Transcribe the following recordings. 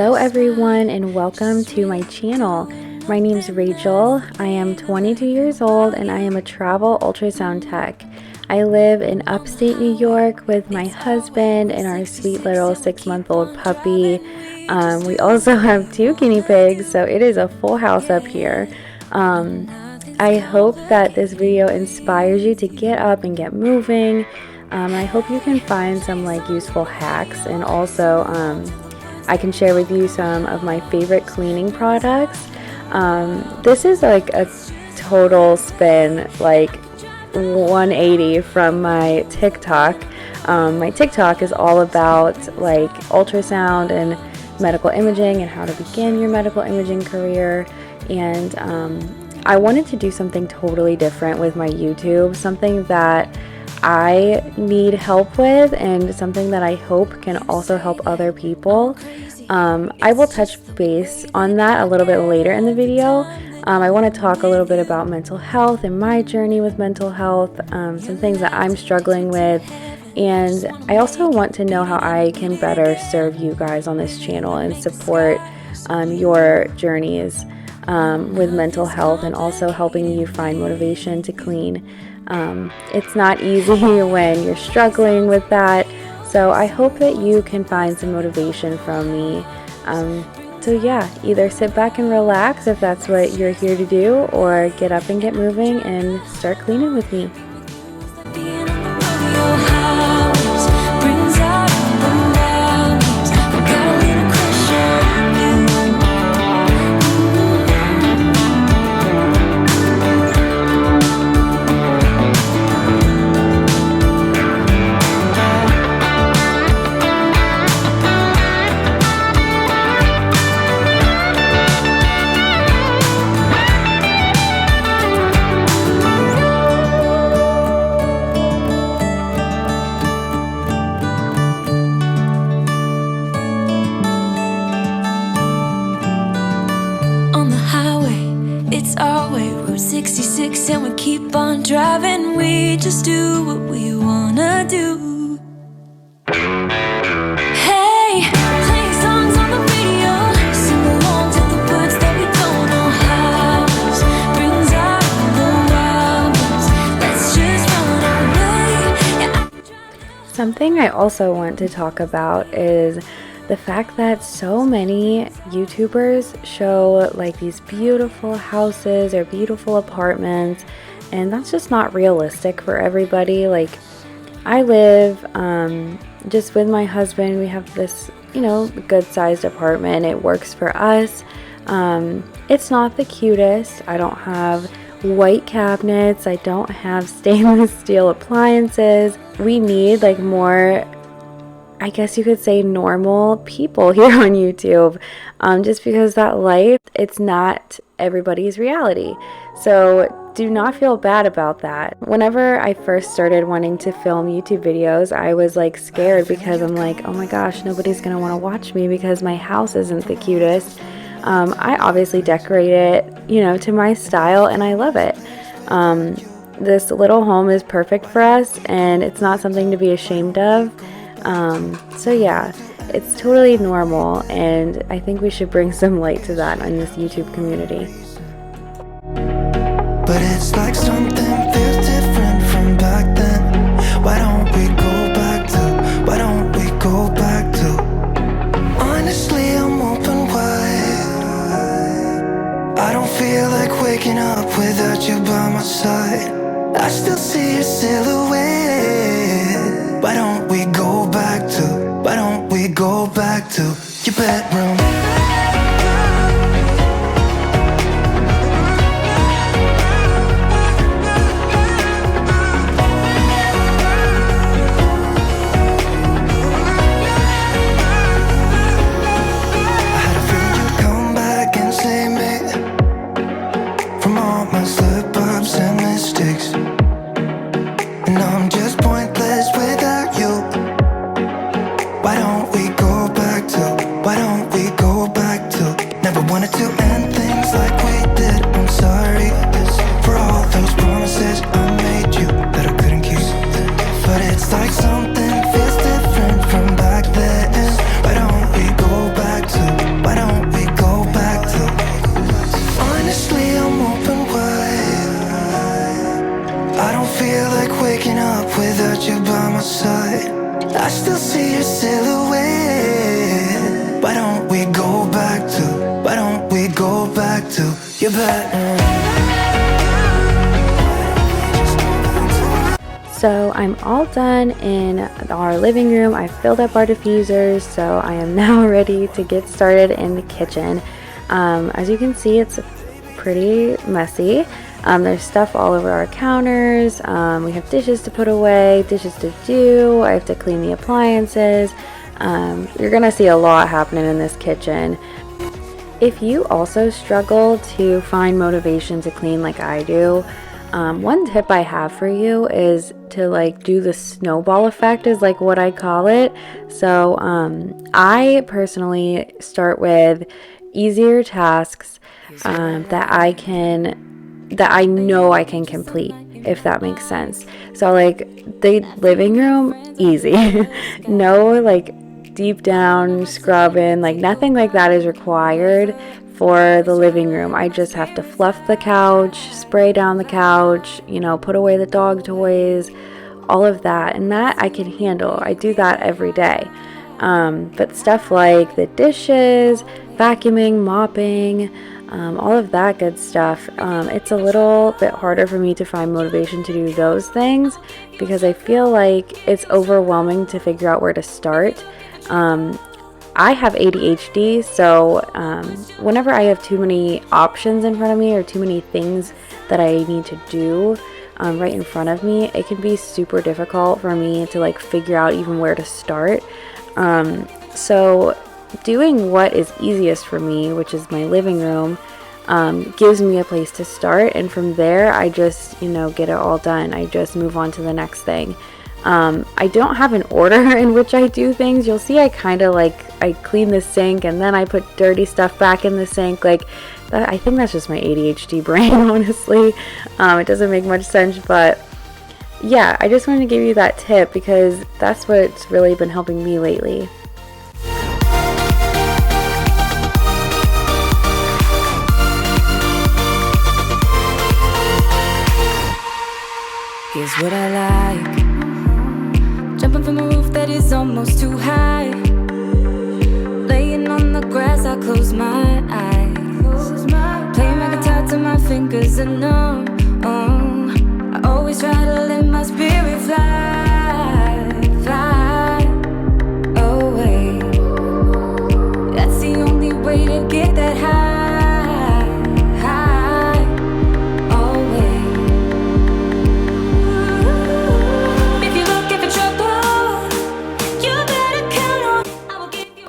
Hello everyone and welcome to my channel. My name is Rachel. I am 22 years old and I am a travel ultrasound tech. I live in upstate New York with my husband and our sweet little 6-month-old puppy. We also have 2 guinea pigs, so it is a full house up here. I hope that this video inspires you to get up and get moving. I hope you can find some useful hacks, and also I can share with you some of my favorite cleaning products. This is a total spin, 180 from my TikTok. My TikTok is all about ultrasound and medical imaging and how to begin your medical imaging career. And I wanted to do something totally different with my YouTube, something that I need help with and something that I hope can also help other people. I will touch base on that a little bit later in the video. I want to talk a little bit about mental health and my journey with mental health, some things that I'm struggling with, and I also want to know how I can better serve you guys on this channel and support your journeys with mental health, and also helping you find motivation to clean. It's not easy when you're struggling with that, so I hope that you can find some motivation from me. So yeah, either sit back and relax if that's what you're here to do, or get up and get moving and start cleaning with me. It's our way, Route 66, and we keep on driving. We just do what we wanna do. Hey, playing songs on the radio, sing along to the words that we don't know how. Brings out the wild, let's just run away. Yeah. Something I also want to talk about is the fact that so many YouTubers show these beautiful houses or beautiful apartments, and that's just not realistic for everybody. I live just with my husband. We have this good sized apartment. It works for us. It's not the cutest. I don't have white cabinets. I don't have stainless steel appliances. We need more, I guess you could say, normal people here on YouTube, just because that life, it's not everybody's reality. So do not feel bad about that. Whenever I first started wanting to film YouTube videos, I was scared, because I'm oh my gosh, nobody's gonna want to watch me because my house isn't the cutest. I obviously decorate it, to my style, and I love it. This little home is perfect for us, and it's not something to be ashamed of. So yeah, it's totally normal, and I think we should bring some light to that in this YouTube community. But it's like something feels different from back then. Why don't we go back to honestly, I'm open wide. I don't feel like waking up without you by my side. I still see your silhouette. Why don't we go back to your bedroom? I had a feeling you'd come back and save me from all my slip-ups and mistakes, and I'm just pointless without you. Why don't we go back to never wanted to end things like we did. I'm sorry for all those promises I made you that I couldn't keep, but it's like something feels different from back then. Why don't we go back to outside, I still see your silhouette. Why don't we go back to your bedroom? So I'm all done in our living room. I filled up our diffusers, so I am now ready to get started in the kitchen. As you can see, it's pretty messy. There's stuff all over our counters. We have dishes to put away, dishes to do. I have to clean the appliances. You're gonna see a lot happening in this kitchen. If you also struggle to find motivation to clean like I do, one tip I have for you is to like do the snowball effect, is like what I call it. So I personally start with easier tasks that I know I can complete, if that makes sense. So like the living room, easy. No like deep down scrubbing, like nothing like that is required for the living room. I just have to fluff the couch, spray down the couch, put away the dog toys, all of that, and that I can handle. I do that every day. But stuff like the dishes, vacuuming, mopping, all of that good stuff, it's a little bit harder for me to find motivation to do those things because I feel like it's overwhelming to figure out where to start. I have ADHD, so whenever I have too many options in front of me or too many things that I need to do right in front of me, it can be super difficult for me to like figure out even where to start. So doing what is easiest for me, which is my living room, gives me a place to start, and from there I just get it all done. I just move on to the next thing. I don't have an order in which I do things. You'll see I kind of I clean the sink and then I put dirty stuff back in the sink. Like that, I think that's just my ADHD brain, honestly. It doesn't make much sense, but yeah, I just wanted to give you that tip because that's what's really been helping me lately. Here's what I like. Jumping from a roof that is almost too high. Laying on the grass, I close my eyes. Playing my guitar till my fingers are numb. I always try to let my spirit fly away. That's the only way to get that high.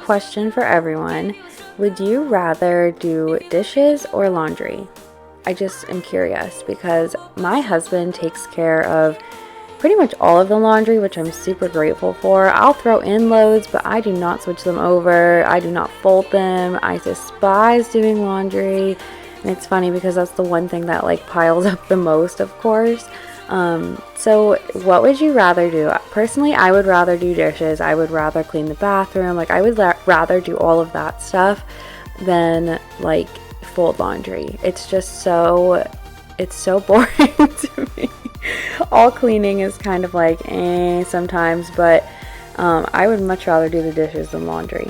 Question for everyone: would you rather do dishes or laundry? I just am curious because my husband takes care of pretty much all of the laundry, which I'm super grateful for. I'll throw in loads, but I do not switch them over. I do not fold them. I despise doing laundry, and it's funny because that's the one thing that piles up the most, of course. So what would you rather do? Personally, I would rather do dishes. I would rather clean the bathroom. I would rather do all of that stuff than fold laundry. It's just it's so boring to me. All cleaning is kind of sometimes, but I would much rather do the dishes than laundry.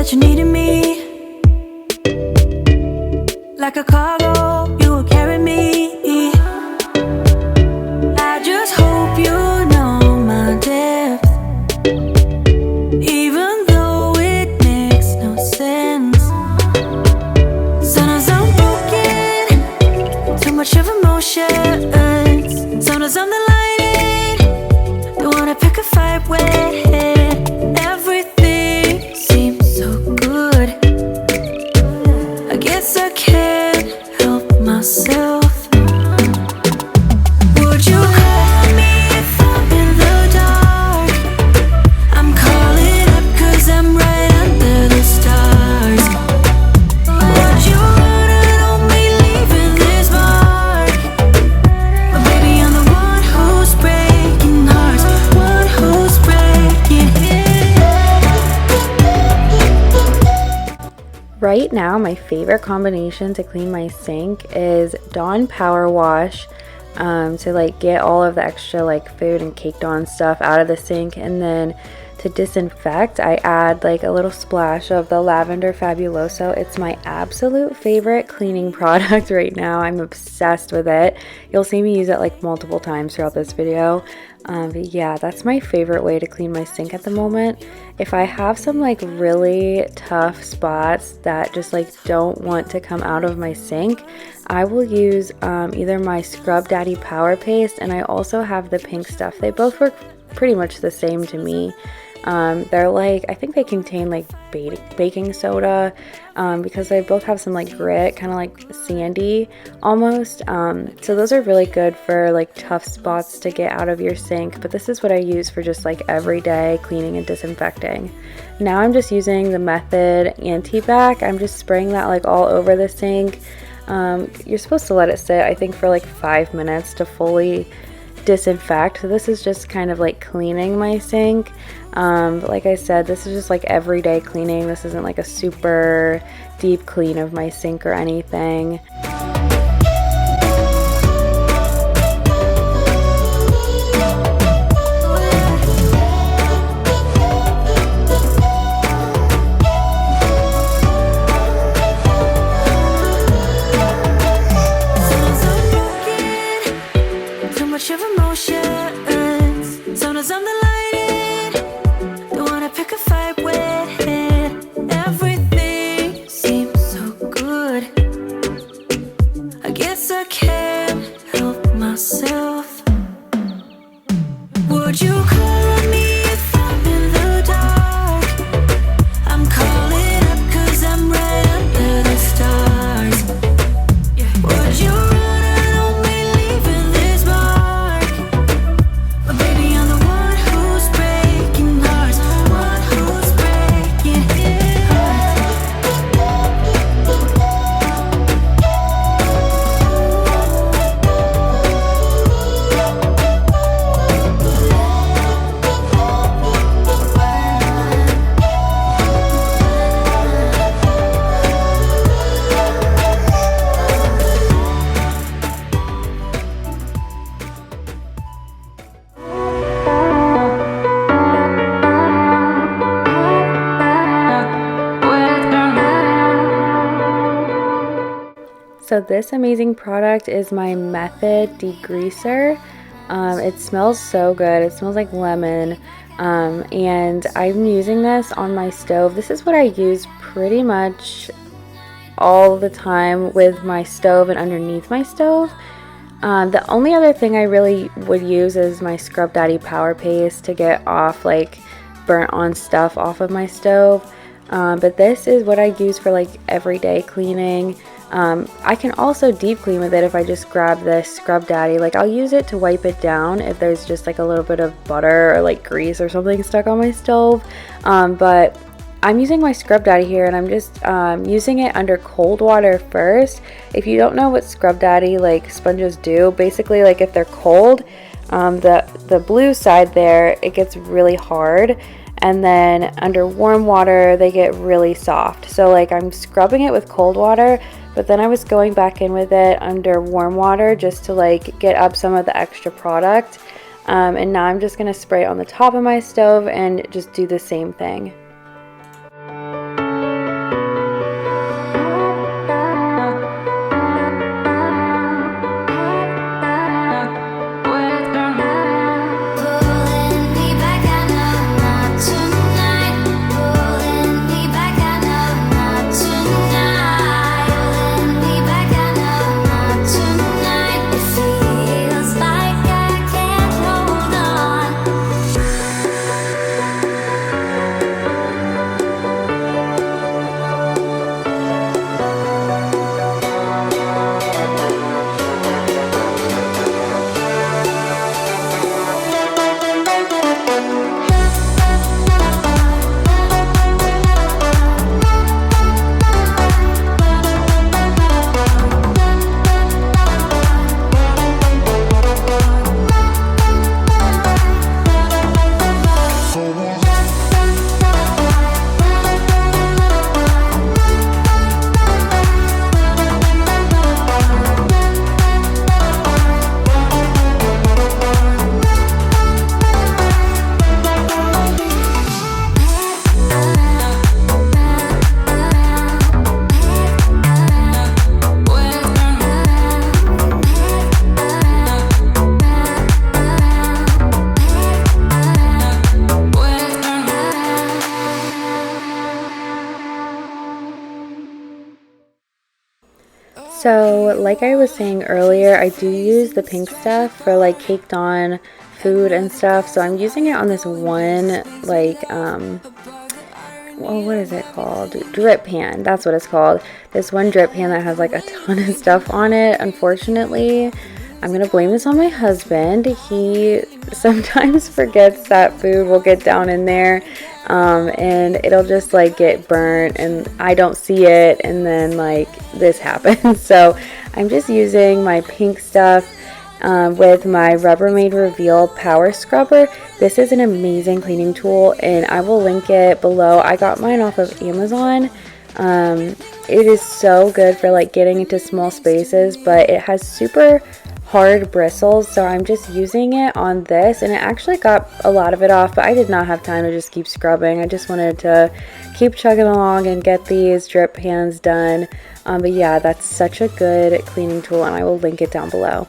You needed me like a cargo, you will carry me. I just hope you know my depth, even though it makes no sense. Sometimes I'm broken, too much of emotions. Sometimes I'm the lightning, don't wanna pick a fight with. I can't help myself. Would you call me if I'm in the dark? I'm calling up 'cause I'm right under the stars. Right now, my favorite combination to clean my sink is Dawn Power Wash, to like get all of the extra like food and caked on stuff out of the sink, and then to disinfect, I add like a little splash of the Lavender Fabuloso. It's my absolute favorite cleaning product right now. I'm obsessed with it. You'll see me use it like multiple times throughout this video. But yeah, that's my favorite way to clean my sink at the moment. If I have some like really tough spots that just like don't want to come out of my sink, I will use either my Scrub Daddy Power Paste, and I also have the pink stuff. They both work pretty much the same to me. They're like, I think they contain like baking soda, because they both have some like grit, kind of like sandy almost. So those are really good for like tough spots to get out of your sink, but this is what I use for just like everyday cleaning and disinfecting. Now I'm just using the Method Anti-Bac. I'm just spraying that like all over the sink. You're supposed to let it sit, I think, for like 5 minutes to fully disinfect. So this is just kind of like cleaning my sink. But like I said, this is just like everyday cleaning. This isn't like a super deep clean of my sink or anything. Would you call me if I'm in the dark? I'm calling up 'cause I'm right under the stars. Would you run on me leaving this mark? But baby, I'm the one who's breaking hearts, one who's breaking So this amazing product is my Method Degreaser. It smells so good. It smells like lemon. And I'm using this on my stove. This is what I use pretty much all the time with my stove and underneath my stove. The only other thing I really would use is my Scrub Daddy Power Paste to get off like burnt on stuff off of my stove. But this is what I use for like everyday cleaning. I can also deep clean with it if I just grab this Scrub Daddy. Like I'll use it to wipe it down if there's just like a little bit of butter or like grease or something stuck on my stove. But I'm using my Scrub Daddy here, and I'm just using it under cold water first. If you don't know what Scrub Daddy like sponges do, basically like if they're cold, the blue side there, it gets really hard. And then under warm water, they get really soft. So like I'm scrubbing it with cold water, but then I was going back in with it under warm water just to like get up some of the extra product. And now I'm just gonna spray it on the top of my stove and just do the same thing. So like I was saying earlier, I do use the pink stuff for like caked on food and stuff. So I'm using it on this one like well, what is it called? Drip pan. That's what it's called. This one drip pan that has like a ton of stuff on it. Unfortunately, I'm gonna blame this on my husband. He sometimes forgets that food will get down in there, and it'll just like get burnt and I don't see it, and then like this happens. So I'm just using my pink stuff with my Rubbermaid Reveal Power Scrubber. This is an amazing cleaning tool, and I will link it below. I got mine off of Amazon. It is so good for like getting into small spaces, but it has super hard bristles, so I'm just using it on this, and it actually got a lot of it off, but I did not have time to just keep scrubbing. I just wanted to keep chugging along and get these drip pans done. But yeah, that's such a good cleaning tool, and I will link it down below.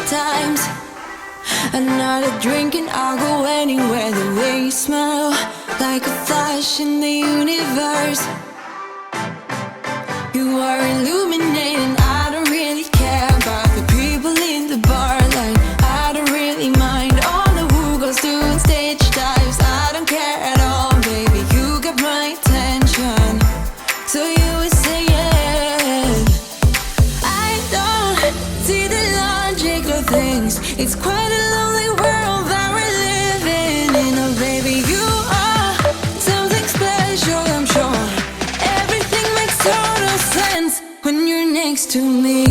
Times another drink and I'll go anywhere. The way you smell, like a flash in the universe. You are illuminating. I don't really care about the people in the bar line. I don't really mind all the who goes doing stage dives. I don't care at all, baby. You got my attention, so you would say yes. I don't see the logic of things. It's quite a lonely world that we're living in. Oh baby, you are something special, I'm sure. Everything makes total sense when you're next to me.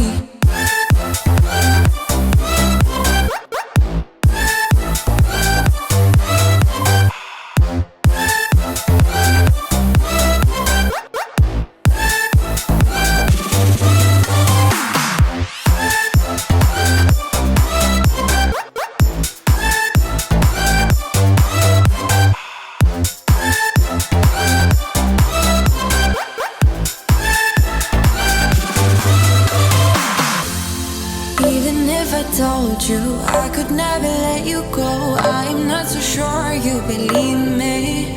Told you I could never let you go. I'm not so sure you believe me,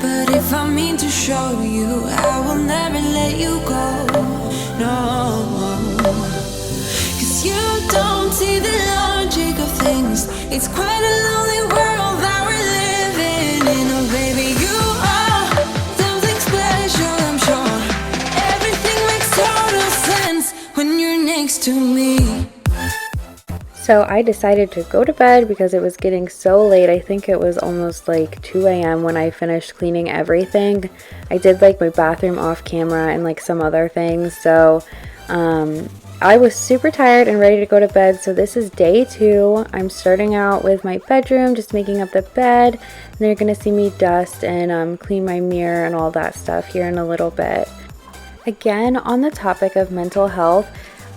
but if I mean to show you, I will never let you go. No, 'cause you don't see the logic of things. It's quite a lonely world that we're living in. Oh baby, you are something special, I'm sure. Everything makes total sense when you're next to me. So I decided to go to bed because it was getting so late. I think it was almost like 2 a.m. when I finished cleaning everything. I did like my bathroom off camera and like some other things. So I was super tired and ready to go to bed. So this is day 2. I'm starting out with my bedroom, just making up the bed. And then you're going to see me dust and clean my mirror and all that stuff here in a little bit. Again, on the topic of mental health,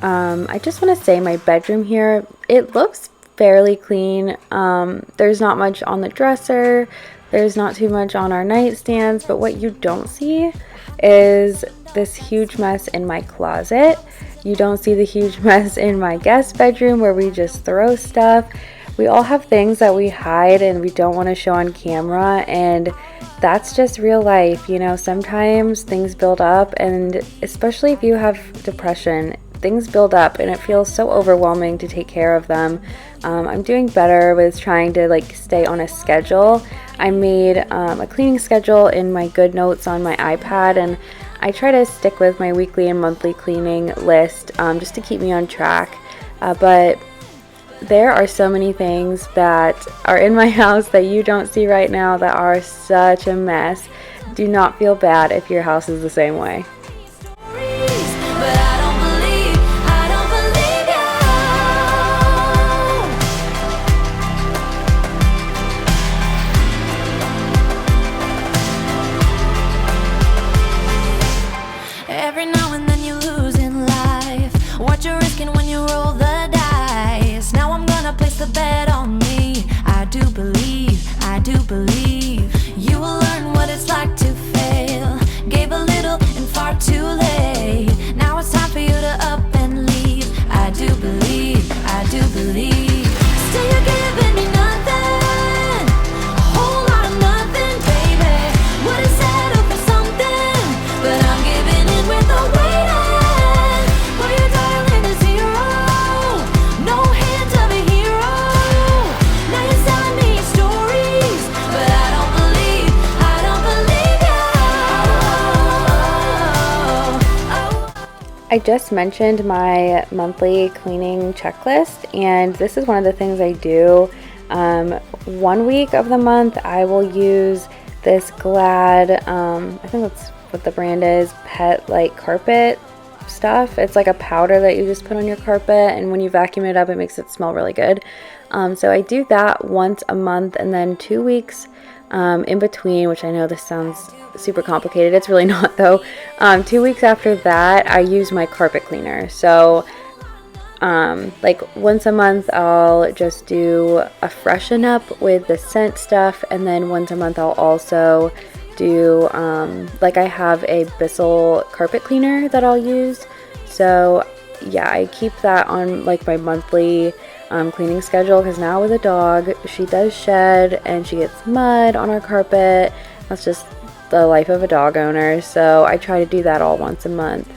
I just want to say my bedroom here, it looks fairly clean. There's not much on the dresser. There's not too much on our nightstands, but what you don't see is this huge mess in my closet. You don't see the huge mess in my guest bedroom where we just throw stuff. We all have things that we hide and we don't want to show on camera, and that's just real life. You know, sometimes things build up, and especially if you have depression, things build up and it feels so overwhelming to take care of them. I'm doing better with trying to like stay on a schedule. I made a cleaning schedule in my Good Notes on my iPad, and I try to stick with my weekly and monthly cleaning list just to keep me on track. But there are so many things that are in my house that you don't see right now that are such a mess. Do not feel bad if your house is the same way. Every now and then you lose in life. What you're risking when you roll the dice. Now I'm gonna place the bet on me. I do believe you will learn what it's like to fail. Gave a little and far too late. I just mentioned my monthly cleaning checklist, and this is one of the things I do. 1 week of the month, I will use this Glad, I think that's what the brand is, pet like carpet stuff. It's like a powder that you just put on your carpet, and when you vacuum it up, it makes it smell really good. So I do that once a month, and then 2 weeks in between, which I know this sounds super complicated. It's really not though. 2 weeks after that, I use my carpet cleaner. So like once a month, I'll just do a freshen up with the scent stuff, and then once a month I'll also do like I have a Bissell carpet cleaner that I'll use. So yeah, I keep that on like my monthly cleaning schedule, because now with a dog, she does shed and she gets mud on our carpet. That's just the life of a dog owner, so I try to do that all once a month.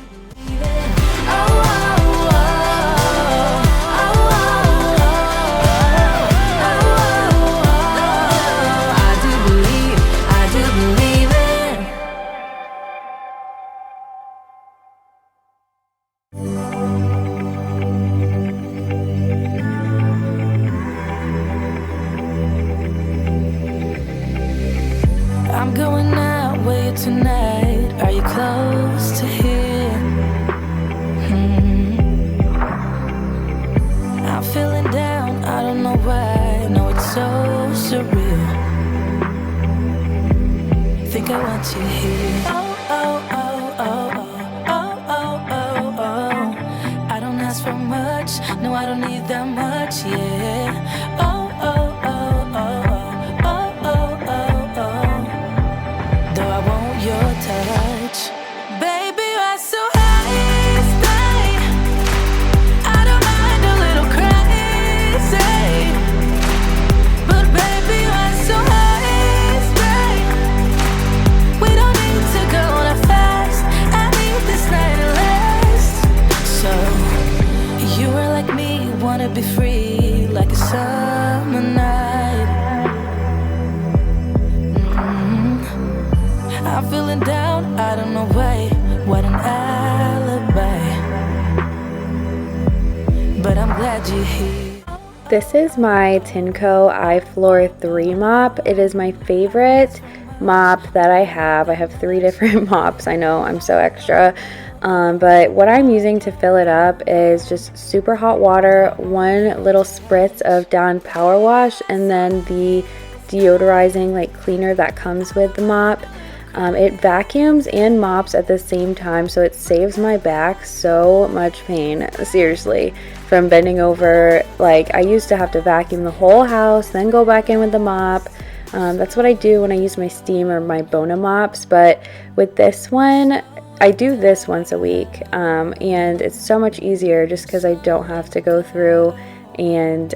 I'm going out with you tonight. Are you close to here? I'm feeling down, I don't know why. No, it's so surreal. Think I want you here. Oh, oh, oh, oh, oh, oh, oh, oh. I don't ask for much, no, I don't need that much, yeah. Oh, oh, oh, oh, oh, oh, oh, oh. Though I want your touch, baby, you're so high, stay. I don't mind a little crazy, but baby, you're so high, stay. We don't need to go on a fast. I need this night to last. So you are like me, wanna be free like a summer night. I'm feeling down, I don't know why. What an alibi, but I'm glad you're here. This is my Tinco iFloor 3 mop. It is my favorite mop that I have. I have 3 different mops. I know, I'm so extra. But what I'm using to fill it up is just super hot water, 1 little spritz of Dawn Power Wash, and then the deodorizing like cleaner that comes with the mop. It vacuums and mops at the same time, so it saves my back so much pain, seriously, from bending over. Like, I used to have to vacuum the whole house, then go back in with the mop. That's what I do when I use my steam or my Bona mops, but with this one, I do this once a week, and it's so much easier just because I don't have to go through and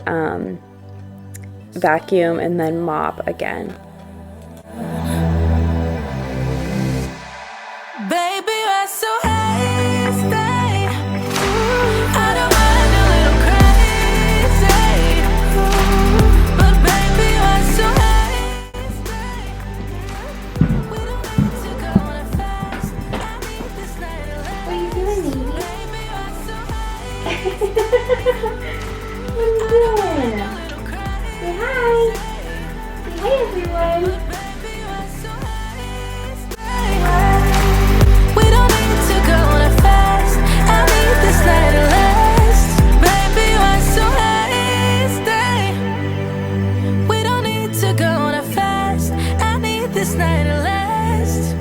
vacuum and then mop again. Baby, you're so high, stay. I don't mind a little crazy, but baby, you're so high, stay. We don't need to go on a fast. I need this night to last. What are you doing, Mimi? Baby, you're so high. What are you doing? Say hi. Say hi, everyone. We don't need to go on a fast. I need this night to last. Baby, you're so high, stay. We don't need to go on a fast. I need this night to last.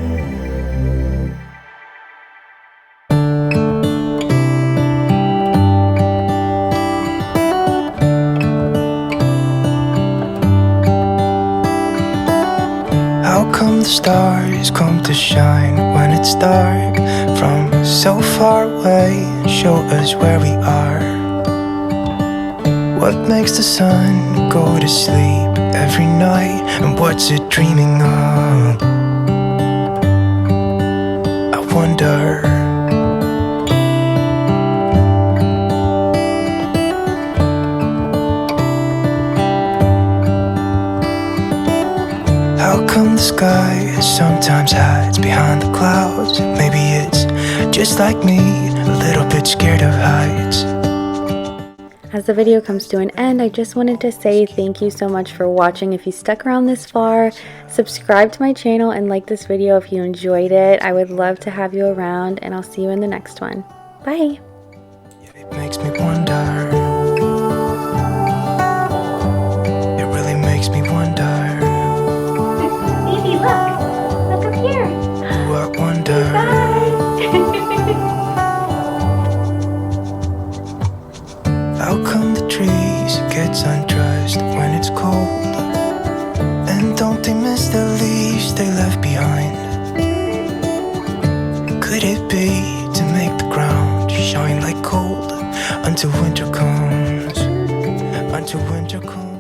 How come the stars come to shine when it's dark from so far away and show us where we are? What makes the sun go to sleep every night, and what's it dreaming of? I wonder. How come the sky sometimes hides behind the clouds? Maybe it's just like me, a little bit scared of heights. As the video comes to an end, I just wanted to say thank you so much for watching. If you stuck around this far, subscribe to my channel and like this video if you enjoyed it. I would love to have you around, and I'll see you in the next one. Bye! It makes me wonder. It really makes me wonder. Baby, look! Look up here! Who I wonder. How come the trees gets undressed when it's cold? And don't they miss the leaves they left behind? Could it be to make the ground shine like gold until winter comes? Until winter comes.